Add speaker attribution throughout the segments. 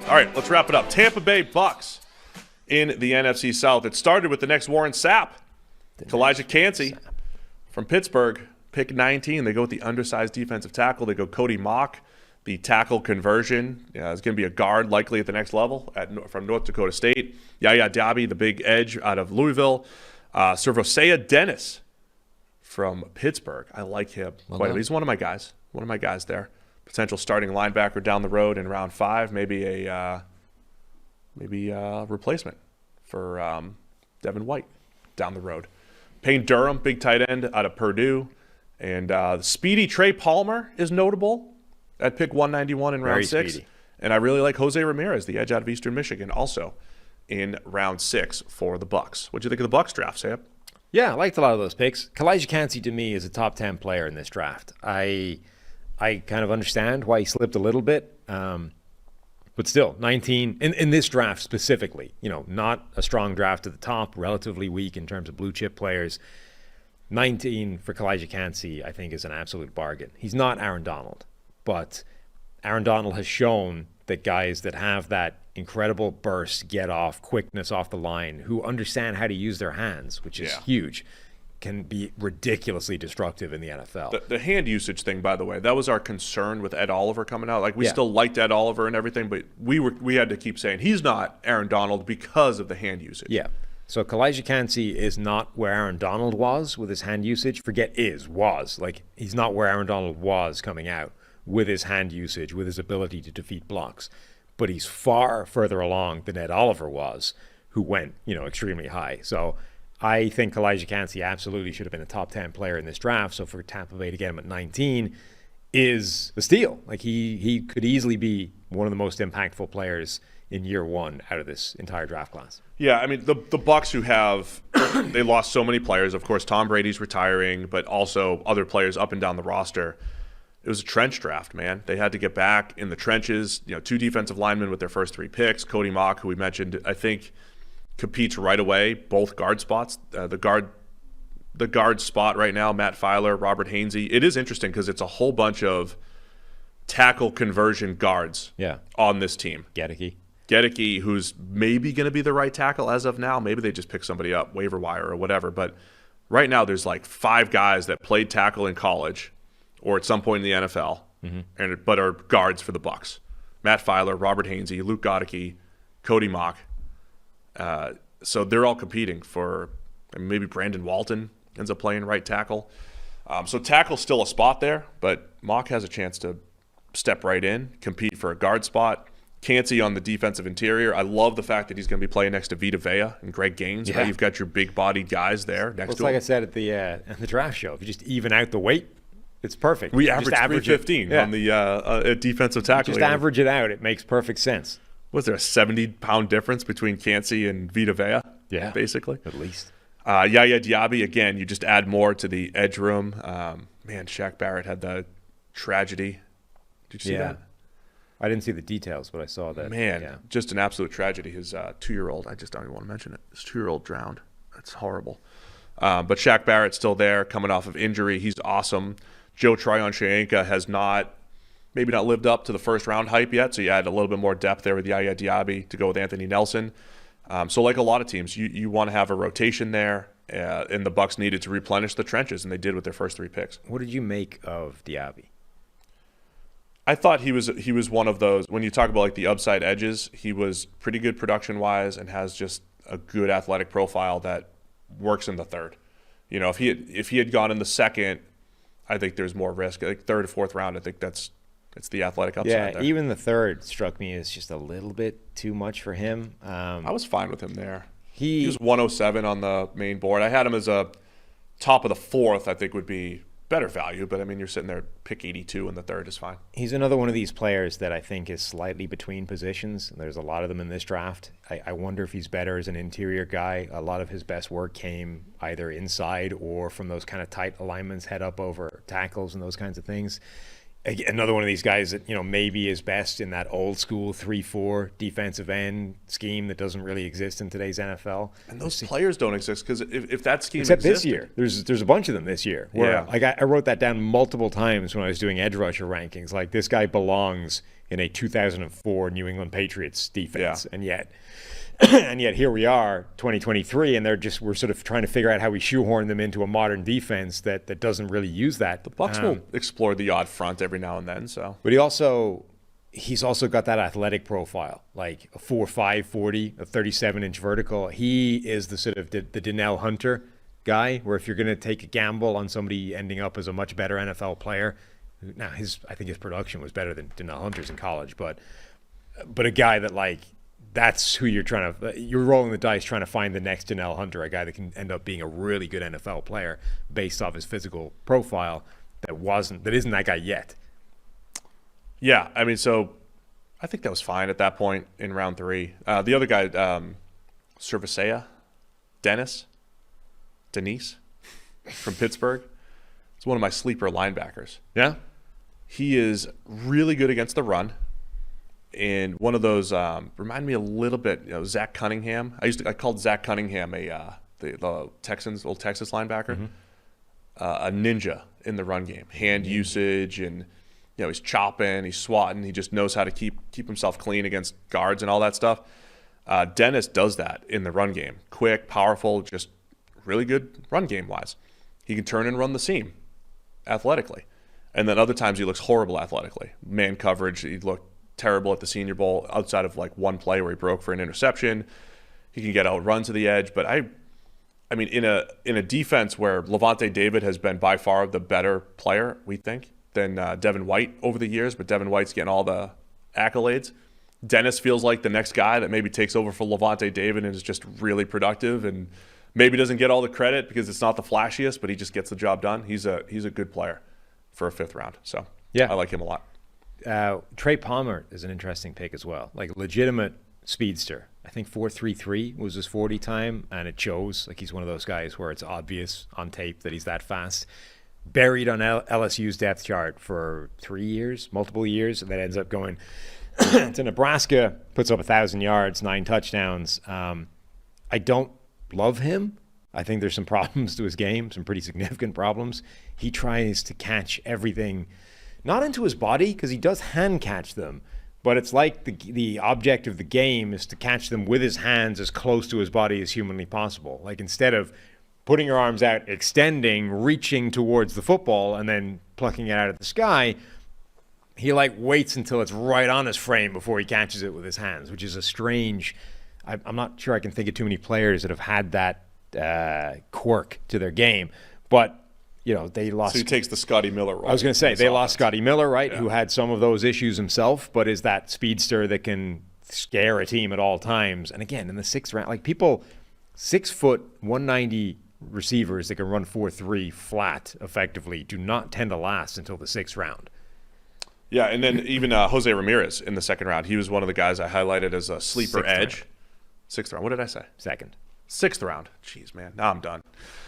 Speaker 1: All right, let's wrap it up. Tampa Bay Bucks in the NFC South. It started with the next Warren Sapp. Elijah Cansey from Pittsburgh, pick 19. They go with the undersized defensive tackle. They go Cody Mock, the tackle conversion. Is going to be a guard likely at the next level from North Dakota State. Yaya Diaby, the big edge out of Louisville. Servosea Dennis from Pittsburgh. I like him. He's one of my guys. One of my guys there. Potential starting linebacker down the road in round 5. Maybe a replacement for Devin White down the road. Payne Durham, big tight end out of Purdue. And speedy Trey Palmer is notable at pick 191 in round 6. Speedy. And I really like Jose Ramirez, the edge out of Eastern Michigan, also in round 6 for the Bucks. What do you think of the Bucks draft, Sam?
Speaker 2: Yeah, I liked a lot of those picks. Elijah Cansey, to me, is a top 10 player in this draft. I kind of understand why he slipped a little bit. But still, 19 in this draft specifically, not a strong draft at the top, relatively weak in terms of blue chip players. 19 for Elijah Cansey, I think, is an absolute bargain. He's not Aaron Donald, but Aaron Donald has shown that guys that have that incredible burst, get off, quickness off the line, who understand how to use their hands, which is huge, can be ridiculously destructive in the NFL.
Speaker 1: The hand usage thing, by the way, that was our concern with Ed Oliver coming out. Like, we still liked Ed Oliver and everything, but we had to keep saying he's not Aaron Donald because of the hand usage.
Speaker 2: Yeah. So Elijah Cansey is not where Aaron Donald was with his hand usage. Was. Like, he's not where Aaron Donald was coming out with his hand usage, with his ability to defeat blocks. But he's far further along than Ed Oliver was, who went, extremely high. So I think Elijah Cansey absolutely should have been a top 10 player in this draft. So for Tampa Bay to get him at 19 is a steal. Like, he could easily be one of the most impactful players in year 1 out of this entire draft class.
Speaker 1: Yeah, I mean, the Bucs who have they lost so many players. Of course, Tom Brady's retiring, but also other players up and down the roster. It was a trench draft, man. They had to get back in the trenches. 2 defensive linemen with their first 3 picks. Cody Mock, who we mentioned, I think competes right away, both guard spots. The guard spot right now, Matt Filer, Robert Hainsey. It is interesting because it's a whole bunch of tackle conversion guards on this team. Gedeke, who's maybe going to be the right tackle as of now. Maybe they just pick somebody up, waiver wire or whatever. But right now there's like 5 guys that played tackle in college or at some point in the NFL, but are guards for the Bucs. Matt Filer, Robert Hainsey, Luke Gedeke, Cody Mock. So they're all competing for maybe Brandon Walton ends up playing right tackle. So tackle's still a spot there, but Mock has a chance to step right in, compete for a guard spot. Cansey on the defensive interior. I love the fact that he's going to be playing next to Vita Vea and Greg Gaines. Yeah. Right? You've got your big-bodied guys there next to him.
Speaker 2: It's like I said at the draft show. If you just even out the weight, it's perfect.
Speaker 1: We averaged 315 on the defensive tackle.
Speaker 2: Just average it out. It makes perfect sense.
Speaker 1: Was there a 70-pound difference between Cansey and Vita Vea?
Speaker 2: Yeah,
Speaker 1: basically.
Speaker 2: At least.
Speaker 1: Yaya Diaby, again, you just add more to the edge room. Shaq Barrett had the tragedy. Did you see that?
Speaker 2: I didn't see the details, but I saw that.
Speaker 1: Man, just an absolute tragedy. His 2-year-old, I just don't even want to mention it. His 2-year-old drowned. That's horrible. But Shaq Barrett's still there, coming off of injury. He's awesome. Joe Tryon-Shoyinka has maybe not lived up to the first-round hype yet, so you add a little bit more depth there with Yaya Diaby to go with Anthony Nelson. So like a lot of teams, you want to have a rotation there, and the Bucs needed to replenish the trenches, and they did with their first 3 picks.
Speaker 2: What did you make of Diaby?
Speaker 1: I thought he was one of those, when you talk about like the upside edges, he was pretty good production-wise and has just a good athletic profile that works in the third. If he had gone in the second, I think there's more risk. Like 3rd or 4th round, I think it's the athletic upside there.
Speaker 2: Even the 3rd struck me as just a little bit too much for him.
Speaker 1: I was fine with him there. He was 107 on the main board. I had him as a top of the 4th, I think would be better value, but I mean, you're sitting there, pick 82 in the 3rd is fine.
Speaker 2: He's another one of these players that I think is slightly between positions. There's a lot of them in this draft. I wonder if he's better as an interior guy. A lot of his best work came either inside or from those kind of tight alignments, head up over tackles and those kinds of things. Another one of these guys that, maybe is best in that old school 3-4 defensive end scheme that doesn't really exist in today's NFL.
Speaker 1: And those players don't exist because if that scheme
Speaker 2: except
Speaker 1: existed,
Speaker 2: this year, there's a bunch of them this year. Where, I wrote that down multiple times when I was doing edge rusher rankings. Like, this guy belongs in a 2004 New England Patriots defense, and yet here we are, 2023, and we're sort of trying to figure out how we shoehorn them into a modern defense that doesn't really use that.
Speaker 1: The Bucs will explore the odd front every now and then. So,
Speaker 2: but he's also got that athletic profile, like a 4.5 40, a 37-inch vertical. He is the sort of the Donnell Hunter guy, where if you're going to take a gamble on somebody ending up as a much better NFL player, now I think his production was better than Donnell Hunter's in college, but a guy that, like, that's who you're rolling the dice trying to find the next Donnell Hunter, a guy that can end up being a really good NFL player based off his physical profile that isn't that guy yet.
Speaker 1: Yeah, I mean, so I think that was fine at that point in round 3. The other guy, Cervicea, Dennis from Pittsburgh. It's one of my sleeper linebackers.
Speaker 2: Yeah?
Speaker 1: He is really good against the run. And one of those remind me a little bit, Zach Cunningham. I called Zach Cunningham the Texans, old Texas linebacker, a ninja in the run game. Hand usage, and he's chopping, he's swatting, he just knows how to keep himself clean against guards and all that stuff. Dennis does that in the run game. Quick, powerful, just really good run game wise. He can turn and run the seam athletically. And then other times he looks horrible athletically. Man coverage, he looked terrible at the Senior Bowl outside of like one play where he broke for an interception. He can get outrun to the edge. But I mean, in a defense where Levante David has been by far the better player, we think, than Devin White over the years, but Devin White's getting all the accolades. Dennis feels like the next guy that maybe takes over for Levante David and is just really productive and maybe doesn't get all the credit because it's not the flashiest, but he just gets the job done. He's a good player for a 5th round. So yeah, I like him a lot.
Speaker 2: Trey Palmer is an interesting pick as well. Like, legitimate speedster. I think 4.33 was his 40 time, and it shows. Like, he's one of those guys where it's obvious on tape that he's that fast. Buried on LSU's depth chart for 3 years, multiple years, and then ends up going to Nebraska, puts up 1,000 yards, 9 touchdowns. I don't love him. I think there's some problems to his game, some pretty significant problems. He tries to catch everything, not into his body, because he does hand catch them, but it's like the object of the game is to catch them with his hands as close to his body as humanly possible. Like, instead of putting your arms out, extending, reaching towards the football, and then plucking it out of the sky, he waits until it's right on his frame before he catches it with his hands, which is a strange. I'm not sure I can think of too many players that have had that quirk to their game, but they lost.
Speaker 1: So he takes the Scotty Miller role.
Speaker 2: I was going to say they lost Scotty Miller, right?
Speaker 1: Yeah.
Speaker 2: Who had some of those issues himself, but is that speedster that can scare a team at all times. And again, in the 6th round, like, people 6 foot 190 receivers that can run 4.3 flat effectively do not tend to last until the 6th round.
Speaker 1: Yeah, and then even Jose Ramirez in the 2nd round, he was one of the guys I highlighted as a sleeper edge. 6th round. What did I say? 6th round. Jeez, man. Now I'm done.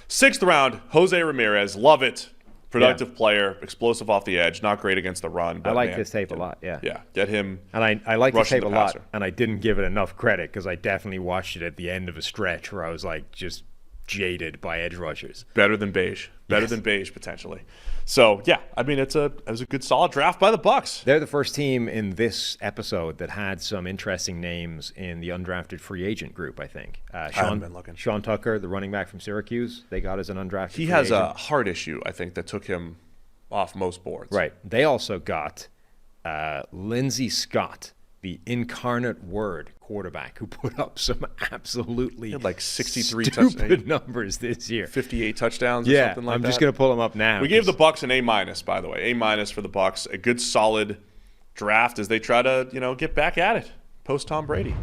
Speaker 1: 6th round, Jose Ramirez. Love it. Productive player, explosive off the edge, not great against the run. But
Speaker 2: I like this tape a lot, yeah.
Speaker 1: Yeah, get him.
Speaker 2: And I like this tape a lot,
Speaker 1: passer.
Speaker 2: and I didn't give it enough credit because I definitely watched it at the end of a stretch where I was just jaded by edge rushers.
Speaker 1: Better than beige. Better than beige, potentially. So, yeah, I mean, it was a good, solid draft by the Bucs.
Speaker 2: They're the first team in this episode that had some interesting names in the undrafted free agent group, I think.
Speaker 1: I haven't been looking.
Speaker 2: Sean Tucker, the running back from Syracuse, they got as an undrafted free agent.
Speaker 1: He has a heart issue, I think, that took him off most boards.
Speaker 2: Right. They also got Lindsey Scott, the incarnate word quarterback, who put up some absolutely
Speaker 1: 63
Speaker 2: stupid numbers this year.
Speaker 1: 58 touchdowns or something like that.
Speaker 2: I'm just going to pull them up now.
Speaker 1: We gave the Bucs an A-, by the way. A- for the Bucs. A good, solid draft as they try to, get back at it post Tom Brady.